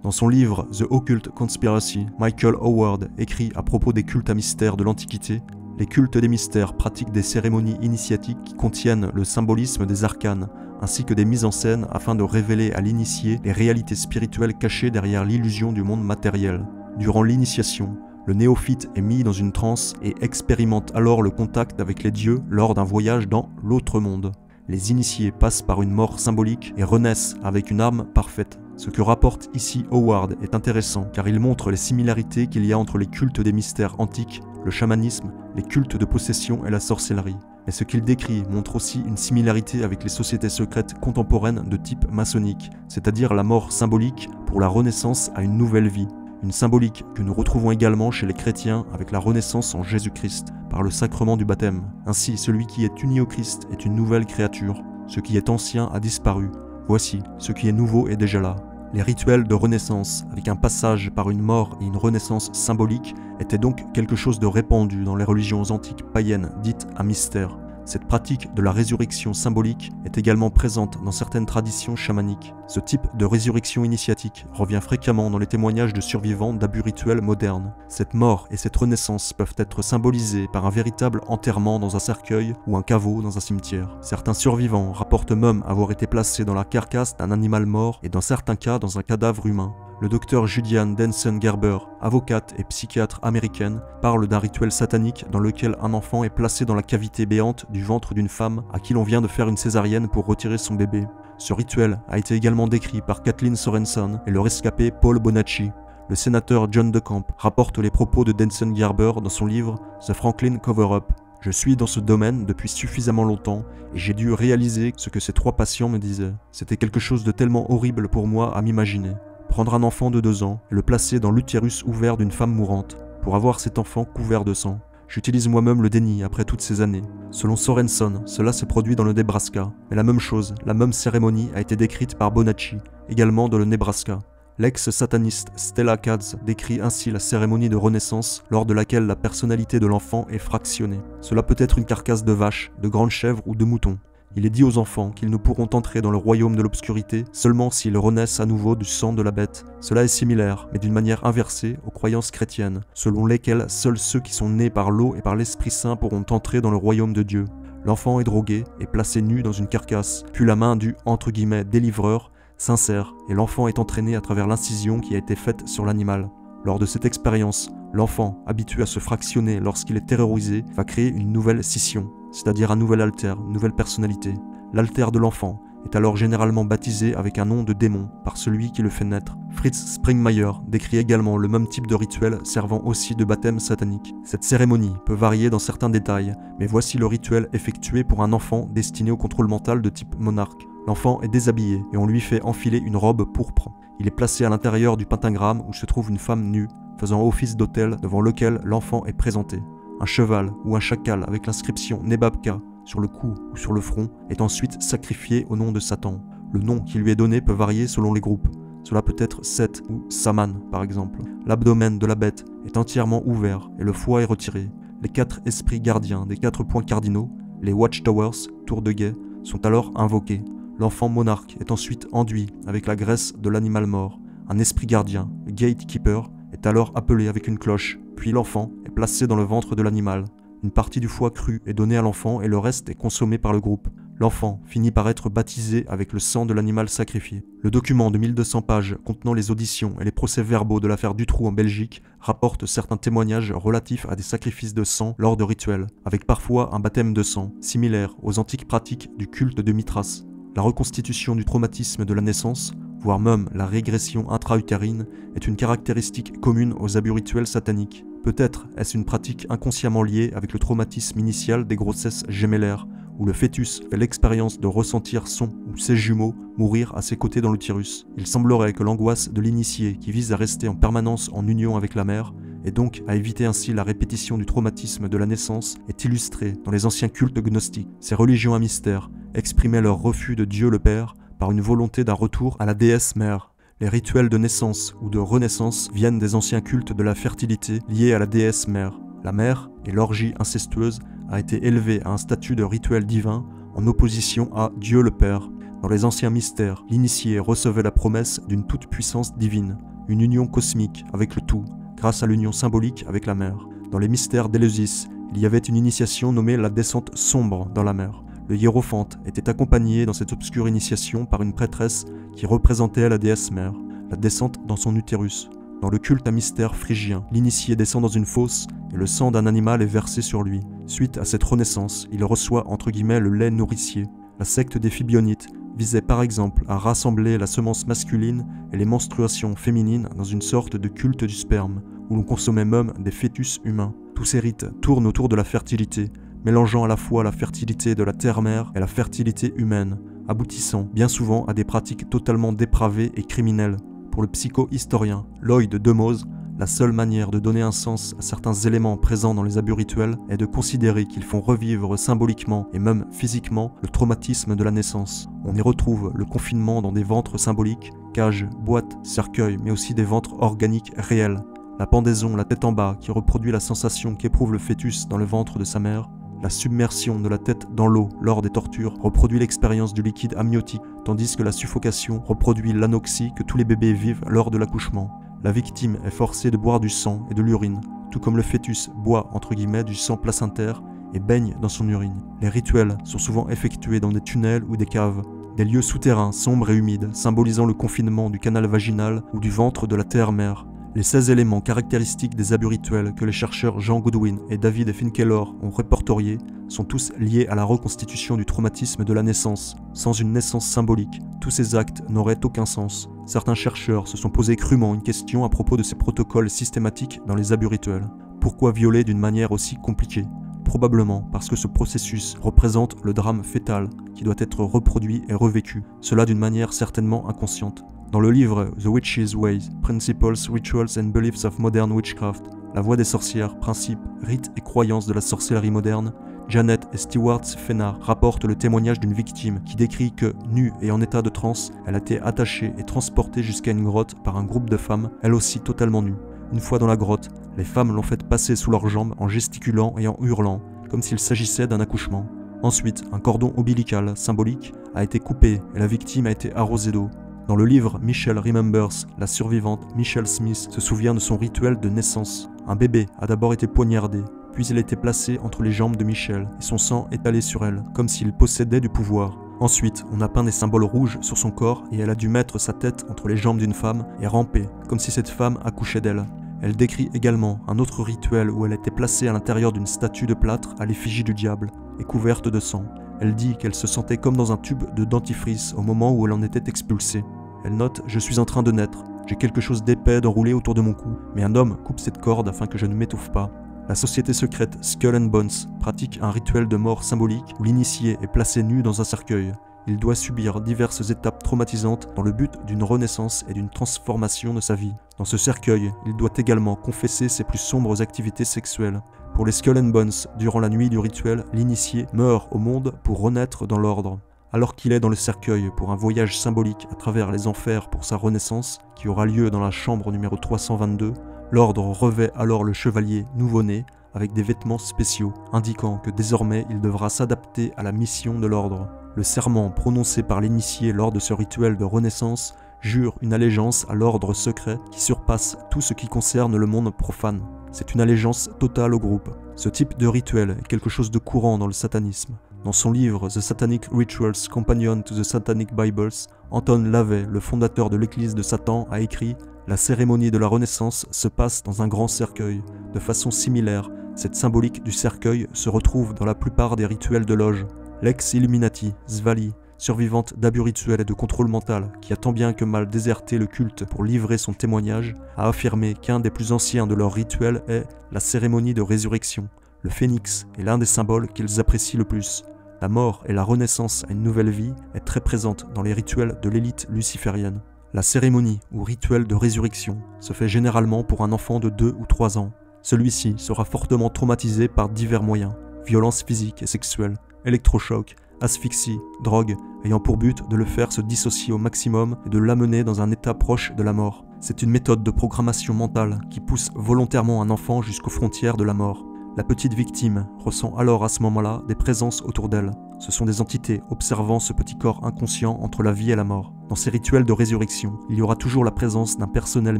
Dans son livre The Occult Conspiracy, Michael Howard écrit à propos des cultes à mystère de l'Antiquité: les cultes des mystères pratiquent des cérémonies initiatiques qui contiennent le symbolisme des arcanes, ainsi que des mises en scène afin de révéler à l'initié les réalités spirituelles cachées derrière l'illusion du monde matériel. Durant l'initiation, le néophyte est mis dans une transe et expérimente alors le contact avec les dieux lors d'un voyage dans l'autre monde. Les initiés passent par une mort symbolique et renaissent avec une âme parfaite. Ce que rapporte ici Howard est intéressant car il montre les similarités qu'il y a entre les cultes des mystères antiques, le chamanisme, les cultes de possession et la sorcellerie. Mais ce qu'il décrit montre aussi une similarité avec les sociétés secrètes contemporaines de type maçonnique, c'est-à-dire la mort symbolique pour la renaissance à une nouvelle vie. Une symbolique que nous retrouvons également chez les chrétiens avec la renaissance en Jésus-Christ, par le sacrement du baptême. Ainsi, celui qui est uni au Christ est une nouvelle créature. Ce qui est ancien a disparu. Voici, ce qui est nouveau est déjà là. Les rituels de renaissance, avec un passage par une mort et une renaissance symbolique, étaient donc quelque chose de répandu dans les religions antiques païennes dites à mystère. Cette pratique de la résurrection symbolique est également présente dans certaines traditions chamaniques. Ce type de résurrection initiatique revient fréquemment dans les témoignages de survivants d'abus rituels modernes. Cette mort et cette renaissance peuvent être symbolisées par un véritable enterrement dans un cercueil ou un caveau dans un cimetière. Certains survivants rapportent même avoir été placés dans la carcasse d'un animal mort et dans certains cas dans un cadavre humain. Le docteur Julian Denson Gerber, avocate et psychiatre américaine, parle d'un rituel satanique dans lequel un enfant est placé dans la cavité béante du ventre d'une femme à qui l'on vient de faire une césarienne pour retirer son bébé. Ce rituel a été également décrit par Kathleen Sorensen et le rescapé Paul Bonacci. Le sénateur John DeCamp rapporte les propos de Denson Gerber dans son livre The Franklin Cover-Up. Je suis dans ce domaine depuis suffisamment longtemps et j'ai dû réaliser ce que ces 3 patients me disaient. C'était quelque chose de tellement horrible pour moi à m'imaginer. Prendre un enfant de 2 ans et le placer dans l'utérus ouvert d'une femme mourante, pour avoir cet enfant couvert de sang. J'utilise moi-même le déni après toutes ces années. Selon Sorenson, cela se produit dans le Nebraska, mais la même chose, la même cérémonie a été décrite par Bonacci, également dans le Nebraska. L'ex-sataniste Stella Katz décrit ainsi la cérémonie de renaissance lors de laquelle la personnalité de l'enfant est fractionnée. Cela peut être une carcasse de vache, de grande chèvre ou de mouton. Il est dit aux enfants qu'ils ne pourront entrer dans le royaume de l'obscurité seulement s'ils renaissent à nouveau du sang de la bête. Cela est similaire, mais d'une manière inversée, aux croyances chrétiennes, selon lesquelles seuls ceux qui sont nés par l'eau et par l'Esprit Saint pourront entrer dans le royaume de Dieu. L'enfant est drogué et placé nu dans une carcasse, puis la main du « délivreur » s'insère et l'enfant est entraîné à travers l'incision qui a été faite sur l'animal. Lors de cette expérience, l'enfant, habitué à se fractionner lorsqu'il est terrorisé, va créer une nouvelle scission, c'est-à-dire un nouvel alter, une nouvelle personnalité. L'alter de l'enfant est alors généralement baptisé avec un nom de démon par celui qui le fait naître. Fritz Springmeier décrit également le même type de rituel servant aussi de baptême satanique. Cette cérémonie peut varier dans certains détails, mais voici le rituel effectué pour un enfant destiné au contrôle mental de type monarque. L'enfant est déshabillé et on lui fait enfiler une robe pourpre. Il est placé à l'intérieur du pentagramme où se trouve une femme nue, faisant office d'autel devant lequel l'enfant est présenté. Un cheval ou un chacal avec l'inscription Nebabka sur le cou ou sur le front est ensuite sacrifié au nom de Satan. Le nom qui lui est donné peut varier selon les groupes. Cela peut être Seth ou Saman par exemple. L'abdomen de la bête est entièrement ouvert et le foie est retiré. Les 4 esprits gardiens des 4 points cardinaux, les Watchtowers, tours de guet, sont alors invoqués. L'enfant monarque est ensuite enduit avec la graisse de l'animal mort. Un esprit gardien, le Gatekeeper, est alors appelé avec une cloche, puis l'enfant est placé dans le ventre de l'animal. Une partie du foie cru est donnée à l'enfant et le reste est consommé par le groupe. L'enfant finit par être baptisé avec le sang de l'animal sacrifié. Le document de 1200 pages contenant les auditions et les procès-verbaux de l'affaire Dutroux en Belgique rapporte certains témoignages relatifs à des sacrifices de sang lors de rituels, avec parfois un baptême de sang, similaire aux antiques pratiques du culte de Mithras. La reconstitution du traumatisme de la naissance, voire même la régression intra-utérine, est une caractéristique commune aux abus rituels sataniques. Peut-être est-ce une pratique inconsciemment liée avec le traumatisme initial des grossesses gémellaires, où le fœtus fait l'expérience de ressentir son ou ses jumeaux mourir à ses côtés dans l'utérus. Il semblerait que l'angoisse de l'initié, qui vise à rester en permanence en union avec la mère, et donc à éviter ainsi la répétition du traumatisme de la naissance, est illustrée dans les anciens cultes gnostiques. Ces religions à mystère exprimaient leur refus de Dieu le Père par une volonté d'un retour à la déesse mère. Les rituels de naissance ou de renaissance viennent des anciens cultes de la fertilité liés à la déesse mère. La mère, et l'orgie incestueuse, a été élevée à un statut de rituel divin en opposition à Dieu le Père. Dans les anciens mystères, l'initié recevait la promesse d'une toute-puissance divine, une union cosmique avec le tout, grâce à l'union symbolique avec la mer. Dans les mystères d'Éleusis, il y avait une initiation nommée la descente sombre dans la mer. Le hiérophante était accompagné dans cette obscure initiation par une prêtresse qui représentait la déesse mère, la descente dans son utérus. Dans le culte à mystère phrygien, l'initié descend dans une fosse et le sang d'un animal est versé sur lui. Suite à cette renaissance, il reçoit entre guillemets le lait nourricier. La secte des Fibionites visait par exemple à rassembler la semence masculine et les menstruations féminines dans une sorte de culte du sperme, où l'on consommait même des fœtus humains. Tous ces rites tournent autour de la fertilité, mélangeant à la fois la fertilité de la terre-mère et la fertilité humaine, aboutissant bien souvent à des pratiques totalement dépravées et criminelles. Pour le psycho-historien Lloyd Demoz, la seule manière de donner un sens à certains éléments présents dans les abus rituels est de considérer qu'ils font revivre symboliquement et même physiquement le traumatisme de la naissance. On y retrouve le confinement dans des ventres symboliques, cages, boîtes, cercueils, mais aussi des ventres organiques réels. La pendaison, la tête en bas, qui reproduit la sensation qu'éprouve le fœtus dans le ventre de sa mère. La submersion de la tête dans l'eau lors des tortures reproduit l'expérience du liquide amniotique, tandis que la suffocation reproduit l'anoxie que tous les bébés vivent lors de l'accouchement. La victime est forcée de boire du sang et de l'urine, tout comme le fœtus boit entre guillemets du sang placentaire et baigne dans son urine. Les rituels sont souvent effectués dans des tunnels ou des caves, des lieux souterrains sombres et humides, symbolisant le confinement du canal vaginal ou du ventre de la terre-mère. Les 16 éléments caractéristiques des abus rituels que les chercheurs Jean Goodwin et David Finkelor ont répertoriés sont tous liés à la reconstitution du traumatisme de la naissance. Sans une naissance symbolique, tous ces actes n'auraient aucun sens. Certains chercheurs se sont posé crûment une question à propos de ces protocoles systématiques dans les abus rituels. Pourquoi violer d'une manière aussi compliquée ? Probablement parce que ce processus représente le drame fœtal qui doit être reproduit et revécu, cela d'une manière certainement inconsciente. Dans le livre The Witch's Ways, Principles, Rituals and Beliefs of Modern Witchcraft, La voie des sorcières, principes, rites et croyances de la sorcellerie moderne, Janet et Stewart Fenner rapportent le témoignage d'une victime qui décrit que, nue et en état de transe, elle a été attachée et transportée jusqu'à une grotte par un groupe de femmes, elles aussi totalement nues. Une fois dans la grotte, les femmes l'ont fait passer sous leurs jambes en gesticulant et en hurlant, comme s'il s'agissait d'un accouchement. Ensuite, un cordon ombilical, symbolique, a été coupé et la victime a été arrosée d'eau. Dans le livre Michelle Remembers, la survivante Michelle Smith se souvient de son rituel de naissance. Un bébé a d'abord été poignardé, puis elle était placée entre les jambes de Michel et son sang étalé sur elle, comme s'il possédait du pouvoir. Ensuite, on a peint des symboles rouges sur son corps et elle a dû mettre sa tête entre les jambes d'une femme et ramper, comme si cette femme accouchait d'elle. Elle décrit également un autre rituel où elle était placée à l'intérieur d'une statue de plâtre à l'effigie du diable et couverte de sang. Elle dit qu'elle se sentait comme dans un tube de dentifrice au moment où elle en était expulsée. Elle note « Je suis en train de naître. J'ai quelque chose d'épais d'enroulé autour de mon cou, mais un homme coupe cette corde afin que je ne m'étouffe pas. » La société secrète Skull and Bones pratique un rituel de mort symbolique où l'initié est placé nu dans un cercueil. Il doit subir diverses étapes traumatisantes dans le but d'une renaissance et d'une transformation de sa vie. Dans ce cercueil, il doit également confesser ses plus sombres activités sexuelles. Pour les Skull and Bones, durant la nuit du rituel, l'initié meurt au monde pour renaître dans l'ordre. Alors qu'il est dans le cercueil pour un voyage symbolique à travers les enfers pour sa renaissance, qui aura lieu dans la chambre numéro 322, l'ordre revêt alors le chevalier nouveau-né avec des vêtements spéciaux, indiquant que désormais il devra s'adapter à la mission de l'ordre. Le serment prononcé par l'initié lors de ce rituel de renaissance jure une allégeance à l'ordre secret qui surpasse tout ce qui concerne le monde profane. C'est une allégeance totale au groupe. Ce type de rituel est quelque chose de courant dans le satanisme. Dans son livre The Satanic Rituals Companion to the Satanic Bibles, Anton LaVey, le fondateur de l'église de Satan, a écrit « La cérémonie de la Renaissance se passe dans un grand cercueil. De façon similaire, cette symbolique du cercueil se retrouve dans la plupart des rituels de loge. L'ex-Illuminati, Svali, survivante d'abus rituels et de contrôle mental, qui a tant bien que mal déserté le culte pour livrer son témoignage, a affirmé qu'un des plus anciens de leurs rituels est la cérémonie de résurrection. Le phénix est l'un des symboles qu'ils apprécient le plus. La mort et la renaissance à une nouvelle vie est très présente dans les rituels de l'élite luciférienne. La cérémonie ou rituel de résurrection se fait généralement pour un enfant de 2 ou 3 ans. Celui-ci sera fortement traumatisé par divers moyens, violences physiques et sexuelles, électrochocs, asphyxie, drogue, ayant pour but de le faire se dissocier au maximum et de l'amener dans un état proche de la mort. C'est une méthode de programmation mentale qui pousse volontairement un enfant jusqu'aux frontières de la mort. La petite victime ressent alors à ce moment-là des présences autour d'elle. Ce sont des entités observant ce petit corps inconscient entre la vie et la mort. Dans ces rituels de résurrection, il y aura toujours la présence d'un personnel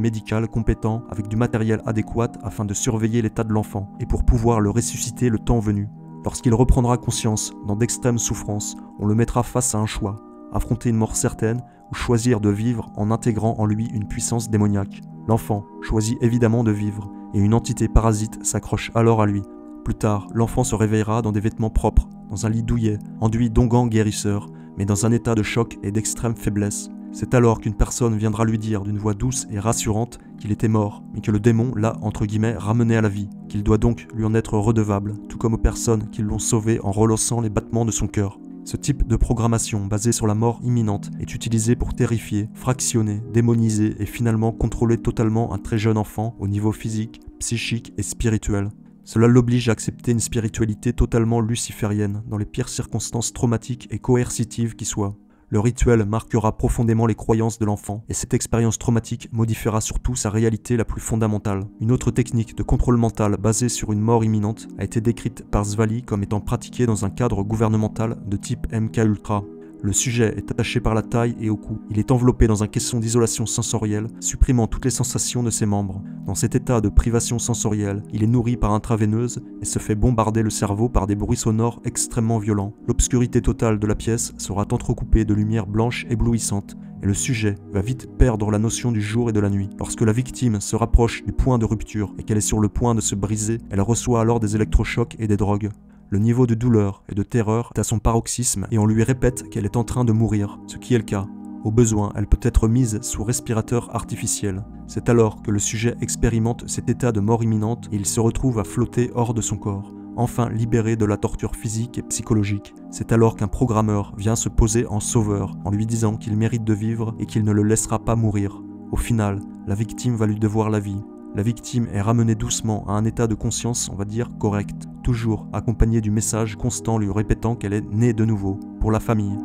médical compétent avec du matériel adéquat afin de surveiller l'état de l'enfant et pour pouvoir le ressusciter le temps venu. Lorsqu'il reprendra conscience dans d'extrêmes souffrances, on le mettra face à un choix, affronter une mort certaine ou choisir de vivre en intégrant en lui une puissance démoniaque. L'enfant choisit évidemment de vivre, et une entité parasite s'accroche alors à lui. Plus tard, l'enfant se réveillera dans des vêtements propres, dans un lit douillet, enduit d'onguents guérisseurs, mais dans un état de choc et d'extrême faiblesse. C'est alors qu'une personne viendra lui dire d'une voix douce et rassurante qu'il était mort, mais que le démon l'a, entre guillemets, ramené à la vie, qu'il doit donc lui en être redevable, tout comme aux personnes qui l'ont sauvé en relançant les battements de son cœur. Ce type de programmation basée sur la mort imminente est utilisé pour terrifier, fractionner, démoniser et finalement contrôler totalement un très jeune enfant au niveau physique, psychique et spirituel. Cela l'oblige à accepter une spiritualité totalement luciférienne dans les pires circonstances traumatiques et coercitives qui soient. Le rituel marquera profondément les croyances de l'enfant et cette expérience traumatique modifiera surtout sa réalité la plus fondamentale. Une autre technique de contrôle mental basée sur une mort imminente a été décrite par Svali comme étant pratiquée dans un cadre gouvernemental de type MKUltra. Le sujet est attaché par la taille et au cou. Il est enveloppé dans un caisson d'isolation sensorielle, supprimant toutes les sensations de ses membres. Dans cet état de privation sensorielle, il est nourri par intraveineuse et se fait bombarder le cerveau par des bruits sonores extrêmement violents. L'obscurité totale de la pièce sera entrecoupée de lumière blanche éblouissante, et le sujet va vite perdre la notion du jour et de la nuit. Lorsque la victime se rapproche du point de rupture et qu'elle est sur le point de se briser, elle reçoit alors des électrochocs et des drogues. Le niveau de douleur et de terreur est à son paroxysme et on lui répète qu'elle est en train de mourir, ce qui est le cas. Au besoin, elle peut être mise sous respirateur artificiel. C'est alors que le sujet expérimente cet état de mort imminente et il se retrouve à flotter hors de son corps, enfin libéré de la torture physique et psychologique. C'est alors qu'un programmeur vient se poser en sauveur en lui disant qu'il mérite de vivre et qu'il ne le laissera pas mourir. Au final, la victime va lui devoir la vie. La victime est ramenée doucement à un état de conscience, on va dire, correct, toujours accompagné du message constant lui répétant qu'elle est née de nouveau, pour la famille.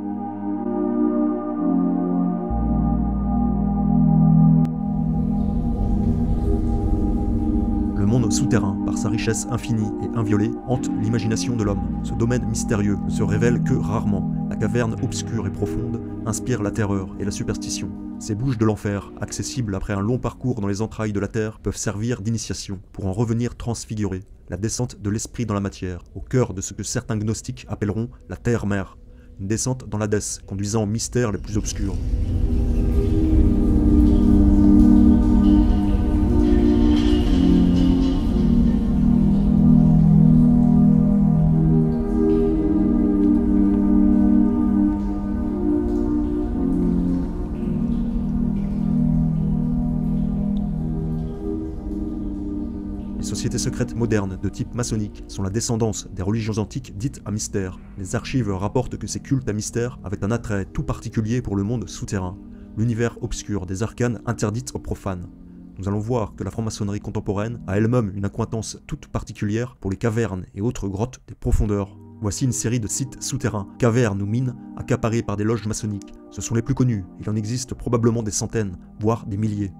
Le monde souterrain, par sa richesse infinie et inviolée, hante l'imagination de l'homme. Ce domaine mystérieux ne se révèle que rarement, La caverne obscure et profonde inspire la terreur et la superstition. Ces bouches de l'enfer, accessibles après un long parcours dans les entrailles de la terre, peuvent servir d'initiation pour en revenir transfiguré. La descente de l'esprit dans la matière, au cœur de ce que certains gnostiques appelleront la terre-mère. Une descente dans l'Hadès, conduisant aux mystères les plus obscurs. Les sociétés secrètes modernes de type maçonnique sont la descendance des religions antiques dites à mystère. Les archives rapportent que ces cultes à mystère avaient un attrait tout particulier pour le monde souterrain, l'univers obscur des arcanes interdites aux profanes. Nous allons voir que la franc-maçonnerie contemporaine a elle-même une accointance toute particulière pour les cavernes et autres grottes des profondeurs. Voici une série de sites souterrains, cavernes ou mines, accaparés par des loges maçonniques. Ce sont les plus connus, il en existe probablement des centaines, voire des milliers.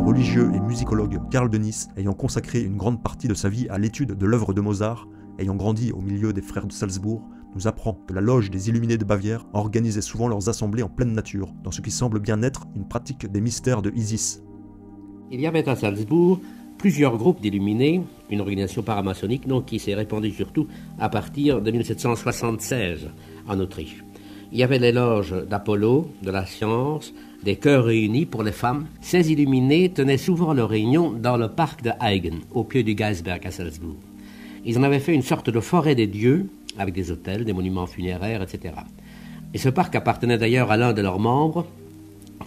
Religieux et musicologue Karl Dönitz, ayant consacré une grande partie de sa vie à l'étude de l'œuvre de Mozart, ayant grandi au milieu des frères de Salzbourg, nous apprend que la loge des Illuminés de Bavière organisait souvent leurs assemblées en pleine nature, dans ce qui semble bien être une pratique des mystères de Isis. Il y avait à Salzbourg plusieurs groupes d'illuminés, une organisation paramaçonnique donc, qui s'est répandue surtout à partir de 1776 en Autriche. Il y avait les loges d'Apollo, de la science, des chœurs réunis pour les femmes. Ces illuminés tenaient souvent leurs réunions dans le parc de Eigen, au pied du Geisberg à Salzbourg. Ils en avaient fait une sorte de forêt des dieux, avec des hôtels, des monuments funéraires, etc. Et ce parc appartenait d'ailleurs à l'un de leurs membres,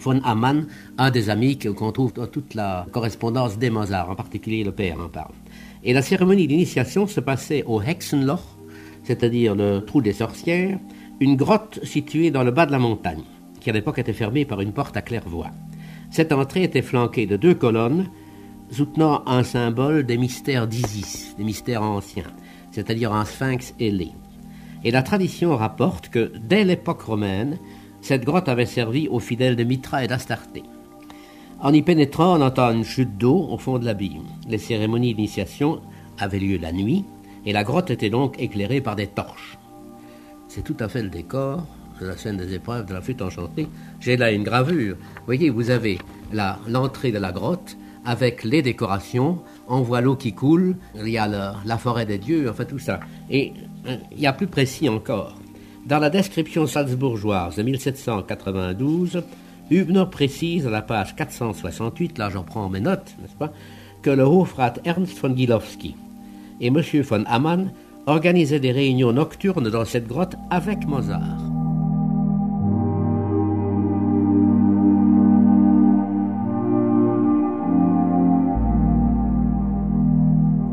von Hamann, un des amis qu'on trouve dans toute la correspondance des Mozart, en particulier le père en parle. Et la cérémonie d'initiation se passait au Hexenloch, c'est-à-dire le trou des sorcières, une grotte située dans le bas de la montagne, qui à l'époque était fermée par une porte à claire-voie. Cette entrée était flanquée de 2 colonnes soutenant un symbole des mystères d'Isis, des mystères anciens, c'est-à-dire un sphinx ailé. Et la tradition rapporte que, dès l'époque romaine, cette grotte avait servi aux fidèles de Mitra et d'Astarté. En y pénétrant, on entend une chute d'eau au fond de l'abîme. Les cérémonies d'initiation avaient lieu la nuit, et la grotte était donc éclairée par des torches. C'est tout à fait le décor de la scène des épreuves de la flûte enchantée. J'ai là une gravure. Vous voyez, vous avez l'entrée de la grotte avec les décorations. On voit l'eau qui coule, il y a la forêt des dieux, enfin tout ça. Et il y a plus précis encore. Dans la description salzbourgeoise de 1792, Hübner précise à la page 468, là j'en prends mes notes, n'est-ce pas, que le Hofrat Ernst von Gilowski et M. von Hamann organisaient des réunions nocturnes dans cette grotte avec Mozart.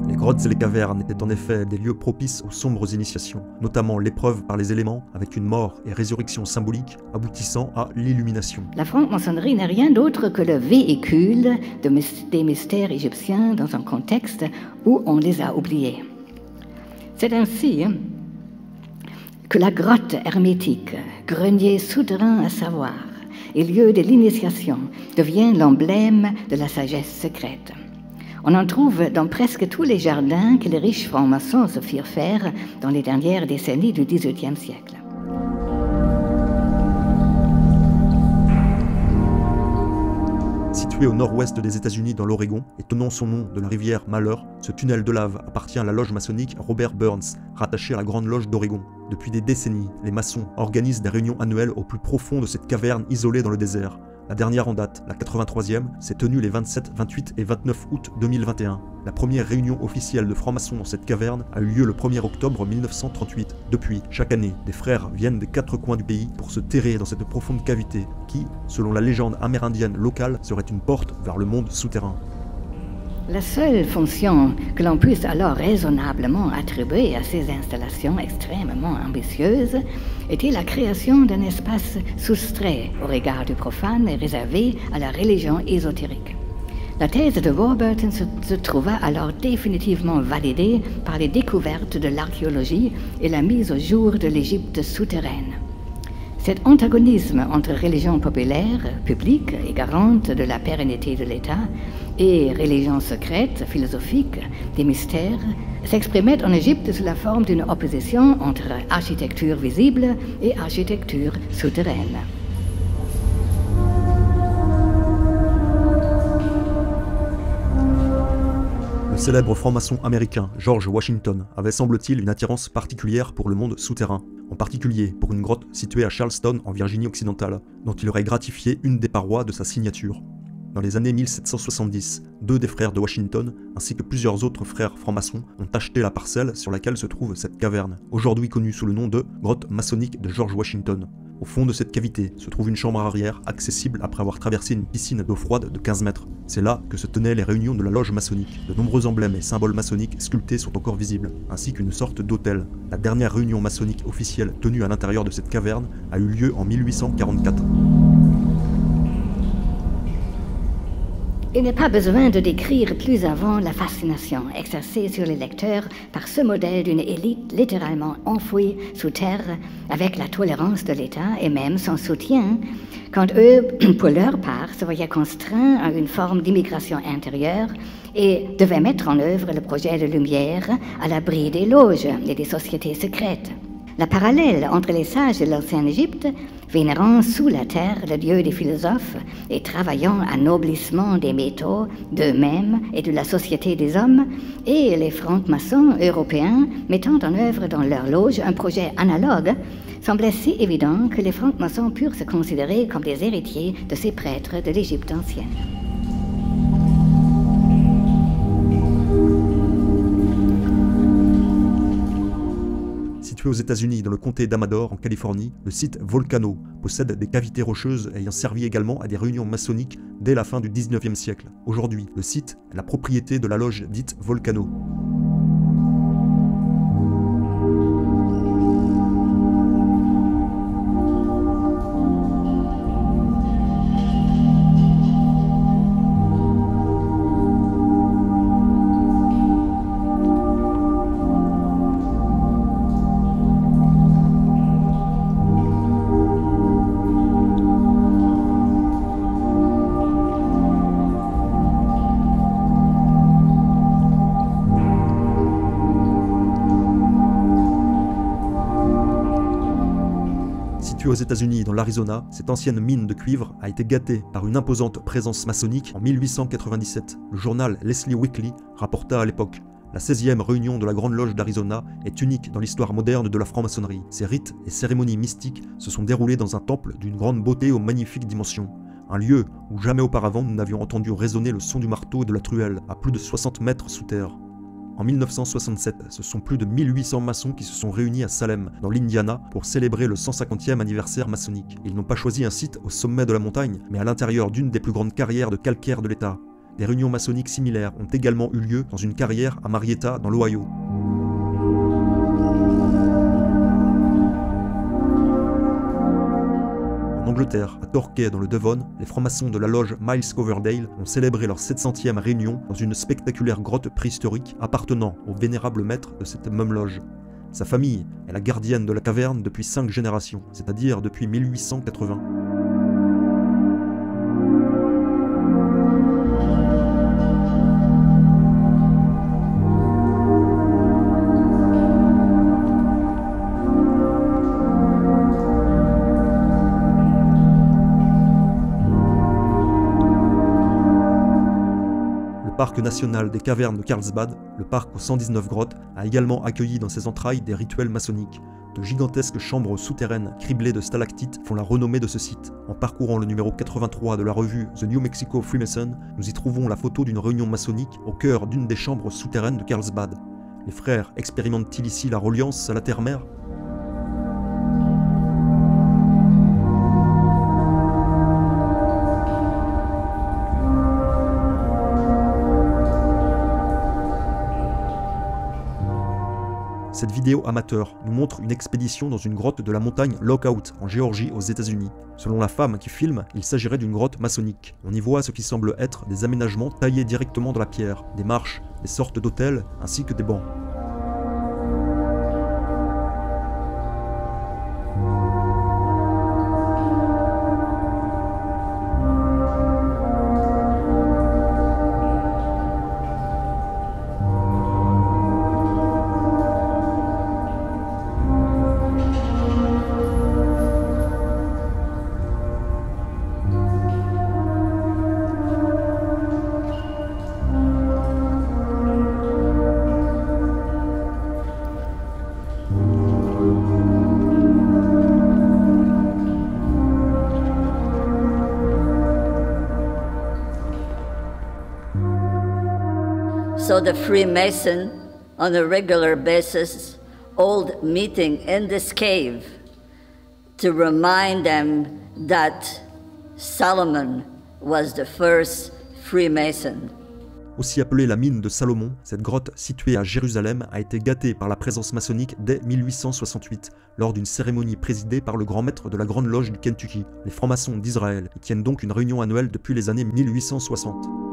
Les grottes et les cavernes étaient en effet des lieux propices aux sombres initiations, notamment l'épreuve par les éléments avec une mort et résurrection symbolique aboutissant à l'illumination. La franc-maçonnerie n'est rien d'autre que le véhicule des mystères égyptiens dans un contexte où on les a oubliés. C'est ainsi que la grotte hermétique, grenier souterrain à savoir, et lieu de l'initiation, devient l'emblème de la sagesse secrète. On en trouve dans presque tous les jardins que les riches francs-maçons se firent faire dans les dernières décennies du XVIIIe siècle. Situé au nord-ouest des États-Unis dans l'Oregon et tenant son nom de la rivière Malheur, ce tunnel de lave appartient à la loge maçonnique Robert Burns, rattachée à la Grande Loge d'Oregon. Depuis des décennies, les maçons organisent des réunions annuelles au plus profond de cette caverne isolée dans le désert. La dernière en date, la 83e, s'est tenue les 27, 28 et 29 août 2021. La première réunion officielle de francs-maçons dans cette caverne a eu lieu le 1er octobre 1938. Depuis, chaque année, des frères viennent des 4 coins du pays pour se terrer dans cette profonde cavité qui, selon la légende amérindienne locale, serait une porte vers le monde souterrain. La seule fonction que l'on puisse alors raisonnablement attribuer à ces installations extrêmement ambitieuses était la création d'un espace soustrait au regard du profane et réservé à la religion ésotérique. La thèse de Warburton se trouva alors définitivement validée par les découvertes de l'archéologie et la mise au jour de l'Égypte souterraine. Cet antagonisme entre religion populaire, publique et garante de la pérennité de l'État et religions secrètes, philosophiques, des mystères, s'exprimaient en Égypte sous la forme d'une opposition entre architecture visible et architecture souterraine. Le célèbre franc-maçon américain George Washington avait, semble-t-il, une attirance particulière pour le monde souterrain, en particulier pour une grotte située à Charleston en Virginie occidentale, dont il aurait gratifié une des parois de sa signature. Dans les années 1770, 2 des frères de Washington, ainsi que plusieurs autres frères francs-maçons, ont acheté la parcelle sur laquelle se trouve cette caverne, aujourd'hui connue sous le nom de grotte maçonnique de George Washington. Au fond de cette cavité se trouve une chambre arrière accessible après avoir traversé une piscine d'eau froide de 15 mètres. C'est là que se tenaient les réunions de la loge maçonnique. De nombreux emblèmes et symboles maçonniques sculptés sont encore visibles, ainsi qu'une sorte d'autel. La dernière réunion maçonnique officielle tenue à l'intérieur de cette caverne a eu lieu en 1844. Il n'est pas besoin de décrire plus avant la fascination exercée sur les lecteurs par ce modèle d'une élite littéralement enfouie sous terre avec la tolérance de l'État et même son soutien, quand eux, pour leur part, se voyaient contraints à une forme d'immigration intérieure et devaient mettre en œuvre le projet de lumière à l'abri des loges et des sociétés secrètes. La parallèle entre les sages de l'ancienne Égypte, vénérant sous la terre le dieu des philosophes et travaillant à noblissement des métaux, d'eux-mêmes et de la société des hommes, et les francs-maçons européens mettant en œuvre dans leur loge un projet analogue, semblait si évident que les francs-maçons purent se considérer comme des héritiers de ces prêtres de l'Égypte ancienne. Situé aux États-Unis dans le comté d'Amador en Californie, le site Volcano possède des cavités rocheuses ayant servi également à des réunions maçonniques dès la fin du 19e siècle. Aujourd'hui, le site est la propriété de la loge dite Volcano. Aux États-Unis, dans l'Arizona, cette ancienne mine de cuivre a été gâtée par une imposante présence maçonnique en 1897. Le journal Leslie Weekly rapporta à l'époque: la 16e réunion de la Grande Loge d'Arizona est unique dans l'histoire moderne de la franc-maçonnerie. Ces rites et cérémonies mystiques se sont déroulés dans un temple d'une grande beauté aux magnifiques dimensions. Un lieu où jamais auparavant nous n'avions entendu résonner le son du marteau et de la truelle, à plus de 60 mètres sous terre. En 1967, ce sont plus de 1800 maçons qui se sont réunis à Salem, dans l'Indiana, pour célébrer le 150e anniversaire maçonnique. Ils n'ont pas choisi un site au sommet de la montagne, mais à l'intérieur d'une des plus grandes carrières de calcaire de l'État. Des réunions maçonniques similaires ont également eu lieu dans une carrière à Marietta, dans l'Ohio. En Angleterre, à Torquay dans le Devon, les francs-maçons de la loge Miles Coverdale ont célébré leur 700e réunion dans une spectaculaire grotte préhistorique appartenant au vénérable maître de cette même loge. Sa famille est la gardienne de la caverne depuis 5 générations, c'est-à-dire depuis 1880. Le parc national des cavernes de Carlsbad, le parc aux 119 grottes, a également accueilli dans ses entrailles des rituels maçonniques. De gigantesques chambres souterraines criblées de stalactites font la renommée de ce site. En parcourant le numéro 83 de la revue The New Mexico Freemason, nous y trouvons la photo d'une réunion maçonnique au cœur d'une des chambres souterraines de Carlsbad. Les frères expérimentent-ils ici la reliance à la terre-mère ? Cette vidéo amateur nous montre une expédition dans une grotte de la montagne Lookout en Géorgie aux États-Unis. Selon la femme qui filme, il s'agirait d'une grotte maçonnique. On y voit ce qui semble être des aménagements taillés directement dans la pierre, des marches, des sortes d'autels ainsi que des bancs. follow the Freemason on a regular basis, hold meeting in this cave to remind them that Solomon was the first Freemason. Aussi appelée la mine de Salomon, cette grotte située à Jérusalem a été gâtée par la présence maçonnique dès 1868, lors d'une cérémonie présidée par le grand maître de la Grande Loge du Kentucky, les francs-maçons d'Israël. Ils tiennent donc une réunion annuelle depuis les années 1860.